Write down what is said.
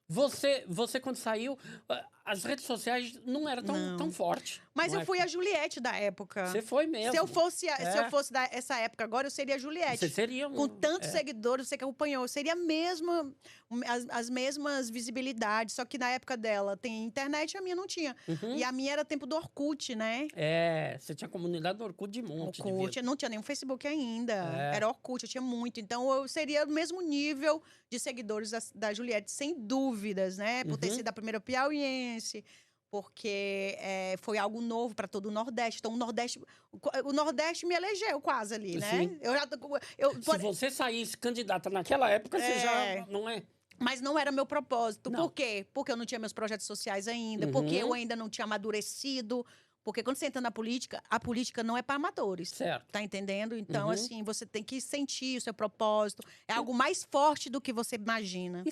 Você quando saiu, as redes sociais não eram tão fortes. Mas eu fui a Juliette da época. Você foi mesmo. Se eu fosse dessa época agora, eu seria a Juliette. Você seria com tantos seguidores, você que acompanhou. Seria mesmo as mesmas visibilidades. Só que na época dela tem internet e a minha não tinha. E a minha era tempo do Orkut, né? Você tinha comunidade do Orkut de monte. Orkut, não tinha nenhum Facebook ainda. Era Orkut, eu tinha muito. Então eu seria o mesmo nível de seguidores da Juliette, sem dúvidas, né? Por ter sido a primeira piauiense. Porque foi algo novo para todo o Nordeste. Então, o Nordeste me elegeu quase ali, né? Sim. Se você saísse candidata naquela época, você já não é... Mas não era meu propósito. Por quê? Porque eu não tinha meus projetos sociais ainda. Porque eu ainda não tinha amadurecido. Porque quando você entra na política, a política não é para amadores. Certo. Tá entendendo? Então, assim, você tem que sentir o seu propósito. É algo mais forte do que você imagina.